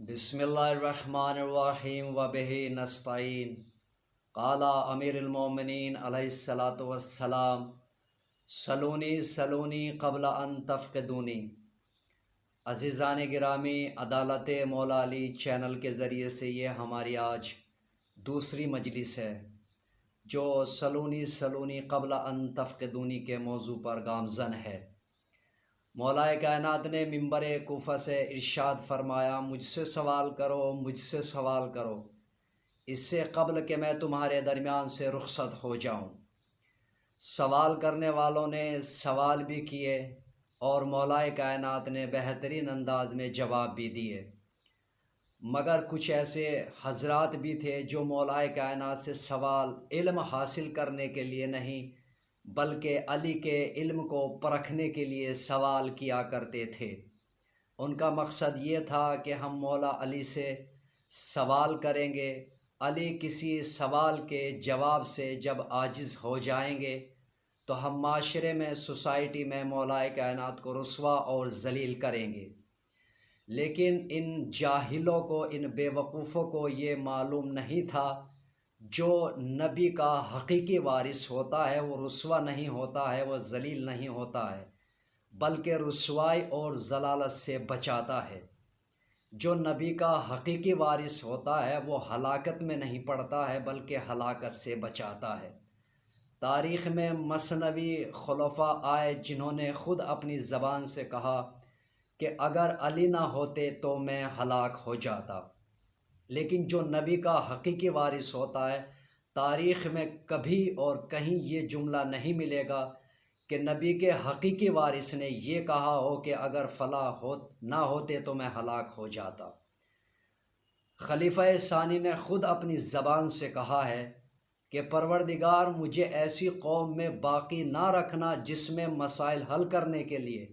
بسم اللہ الرحمن الرحیم وبہ نستعین قال امیر المومنین علیہ الصلاۃ والسلام سلونی سلونی قبل ان تفقدونی۔ عزیزان گرامی، عدالت مولا علی چینل کے ذریعے سے یہ ہماری آج دوسری مجلس ہے جو سلونی سلونی قبل ان تفقدونی کے موضوع پر گامزن ہے۔ مولا کائنات نے ممبر کوفہ سے ارشاد فرمایا، مجھ سے سوال کرو، مجھ سے سوال کرو، اس سے قبل کہ میں تمہارے درمیان سے رخصت ہو جاؤں۔ سوال کرنے والوں نے سوال بھی کیے اور مولا کائنات نے بہترین انداز میں جواب بھی دیے، مگر کچھ ایسے حضرات بھی تھے جو مولا کائنات سے سوال علم حاصل کرنے کے لیے نہیں بلکہ علی کے علم کو پرکھنے کے لیے سوال کیا کرتے تھے۔ ان کا مقصد یہ تھا کہ ہم مولا علی سے سوال کریں گے، علی کسی سوال کے جواب سے جب عاجز ہو جائیں گے تو ہم معاشرے میں، سوسائٹی میں مولا کائنات کو رسوا اور ذلیل کریں گے۔ لیکن ان جاہلوں کو، ان بے وقوفوں کو یہ معلوم نہیں تھا جو نبی کا حقیقی وارث ہوتا ہے وہ رسوا نہیں ہوتا ہے، وہ ذلیل نہیں ہوتا ہے، بلکہ رسوائی اور ضلالت سے بچاتا ہے۔ جو نبی کا حقیقی وارث ہوتا ہے وہ ہلاکت میں نہیں پڑتا ہے بلکہ ہلاکت سے بچاتا ہے۔ تاریخ میں مثنوی خلفاء آئے جنہوں نے خود اپنی زبان سے کہا کہ اگر علی نہ ہوتے تو میں ہلاک ہو جاتا، لیکن جو نبی کا حقیقی وارث ہوتا ہے، تاریخ میں کبھی اور کہیں یہ جملہ نہیں ملے گا کہ نبی کے حقیقی وارث نے یہ کہا ہو کہ اگر فلاں نہ ہوتے تو میں ہلاک ہو جاتا۔ خلیفہ ثانی نے خود اپنی زبان سے کہا ہے کہ پروردگار مجھے ایسی قوم میں باقی نہ رکھنا جس میں مسائل حل کرنے کے لیے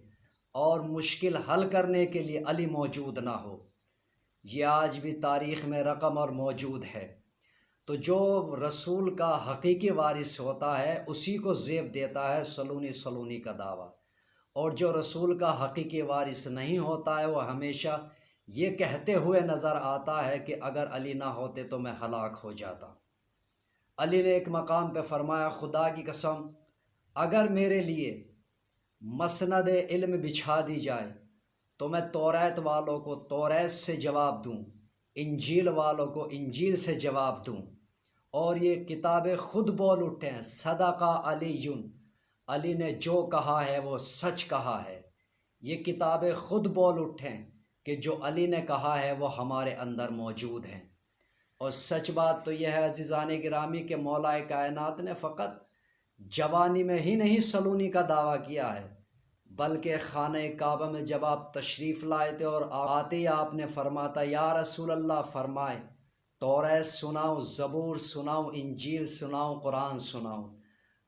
اور مشکل حل کرنے کے لیے علی موجود نہ ہو۔ یہ آج بھی تاریخ میں رقم اور موجود ہے۔ تو جو رسول کا حقیقی وارث ہوتا ہے اسی کو زیب دیتا ہے سلونی سلونی کا دعویٰ، اور جو رسول کا حقیقی وارث نہیں ہوتا ہے وہ ہمیشہ یہ کہتے ہوئے نظر آتا ہے کہ اگر علی نہ ہوتے تو میں ہلاک ہو جاتا۔ علی نے ایک مقام پہ فرمایا، خدا کی قسم اگر میرے لیے مسند علم بچھا دی جائے تو میں توریت والوں کو توریت سے جواب دوں، انجیل والوں کو انجیل سے جواب دوں، اور یہ کتابیں خود بول اٹھیں صدقہ علی، علی نے جو کہا ہے وہ سچ کہا ہے۔ یہ کتابیں خود بول اٹھیں کہ جو علی نے کہا ہے وہ ہمارے اندر موجود ہیں۔ اور سچ بات تو یہ ہے عزیزان گرامی کہ مولا کائنات نے فقط جوانی میں ہی نہیں سلونی کا دعویٰ کیا ہے، بلکہ خانہ کعبہ میں جب آپ تشریف لائے تھے اور آتے ہی آپ نے فرماتا، یا رسول اللہ فرمائے توریت سناؤں، زبور سناؤں، انجیل سناؤں، قرآن سناؤں۔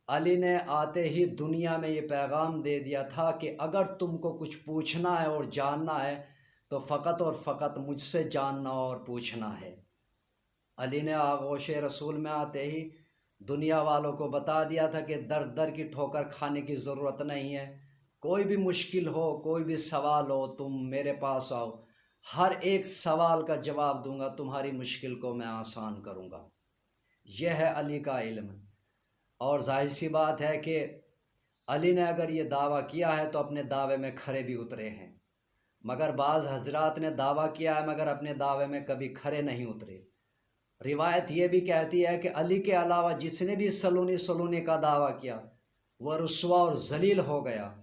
علی نے آتے ہی دنیا میں یہ پیغام دے دیا تھا کہ اگر تم کو کچھ پوچھنا ہے اور جاننا ہے تو فقط اور فقط مجھ سے جاننا اور پوچھنا ہے۔ علی نے آغوش رسول میں آتے ہی دنیا والوں کو بتا دیا تھا کہ در در کی ٹھوکر کھانے کی ضرورت نہیں ہے، کوئی بھی مشکل ہو، کوئی بھی سوال ہو، تم میرے پاس آؤ، ہر ایک سوال کا جواب دوں گا، تمہاری مشکل کو میں آسان کروں گا۔ یہ ہے علی کا علم۔ اور ظاہر سی بات ہے کہ علی نے اگر یہ دعویٰ کیا ہے تو اپنے دعوے میں کھرے بھی اترے ہیں، مگر بعض حضرات نے دعویٰ کیا ہے مگر اپنے دعوے میں کبھی کھرے نہیں اترے۔ روایت یہ بھی کہتی ہے کہ علی کے علاوہ جس نے بھی سلونی سلونی کا دعویٰ کیا وہ رسوا اور ذلیل ہو گیا۔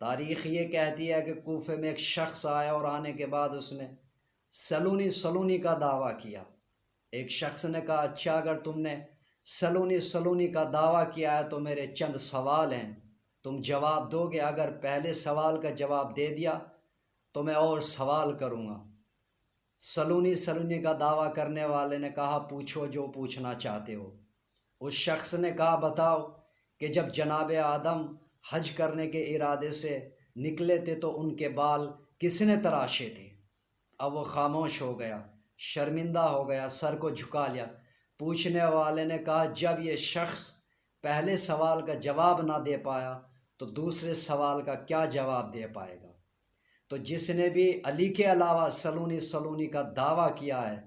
تاریخ یہ کہتی ہے کہ کوفے میں ایک شخص آیا اور آنے کے بعد اس نے سلونی سلونی کا دعویٰ کیا۔ ایک شخص نے کہا، اچھا اگر تم نے سلونی سلونی کا دعویٰ کیا ہے تو میرے چند سوال ہیں، تم جواب دو گے؟ اگر پہلے سوال کا جواب دے دیا تو میں اور سوال کروں گا۔ سلونی سلونی کا دعویٰ کرنے والے نے کہا، پوچھو جو پوچھنا چاہتے ہو۔ اس شخص نے کہا، بتاؤ کہ جب جناب آدم حج کرنے کے ارادے سے نکلے تھے تو ان کے بال کس نے تراشے تھے؟ اب وہ خاموش ہو گیا، شرمندہ ہو گیا، سر کو جھکا لیا۔ پوچھنے والے نے کہا، جب یہ شخص پہلے سوال کا جواب نہ دے پایا تو دوسرے سوال کا کیا جواب دے پائے گا؟ تو تو جس نے بھی علی کے علاوہ سلونی سلونی کا دعویٰ کیا ہے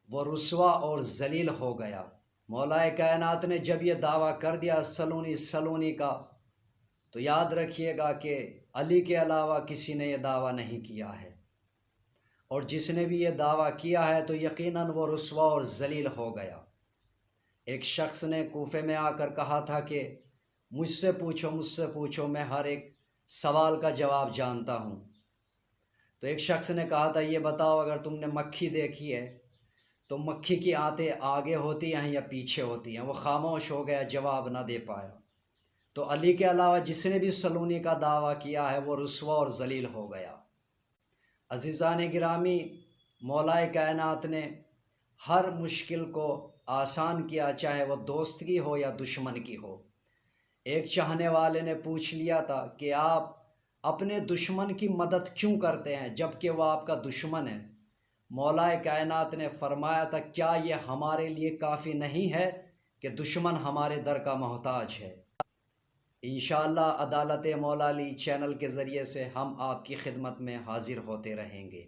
وہ رسوا اور ذلیل ہو گیا۔ مولا کائنات نے جب یہ دعویٰ کر دیا سلونی سلونی کا، تو یاد رکھیے گا کہ علی کے علاوہ کسی نے یہ دعویٰ نہیں کیا ہے، اور جس نے بھی یہ دعویٰ کیا ہے تو یقیناً وہ رسوا اور ذلیل ہو گیا۔ ایک شخص نے کوفے میں آ کر کہا تھا کہ مجھ سے پوچھو، میں ہر ایک سوال کا جواب جانتا ہوں۔ تو ایک شخص نے کہا تھا یہ بتاؤ اگر تم نے مکھی دیکھی ہے تو مکھی کی آنتیں آگے ہوتی ہیں یا پیچھے ہوتی ہیں؟ وہ خاموش ہو گیا، جواب نہ دے پایا۔ تو علی کے علاوہ جس نے بھی سلونی کا دعویٰ کیا ہے وہ رسوا اور ذلیل ہو گیا۔ عزیزان گرامی، مولا کائنات نے ہر مشکل کو آسان کیا، چاہے وہ دوست کی ہو یا دشمن کی ہو۔ ایک چاہنے والے نے پوچھ لیا تھا کہ آپ اپنے دشمن کی مدد کیوں کرتے ہیں جب کہ وہ آپ کا دشمن ہے؟ مولا کائنات نے فرمایا تھا کیا یہ ہمارے لیے کافی نہیں ہے کہ دشمن ہمارے در کا محتاج ہے؟ انشاءاللہ عدالت مولا علی چینل کے ذریعے سے ہم آپ کی خدمت میں حاضر ہوتے رہیں گے۔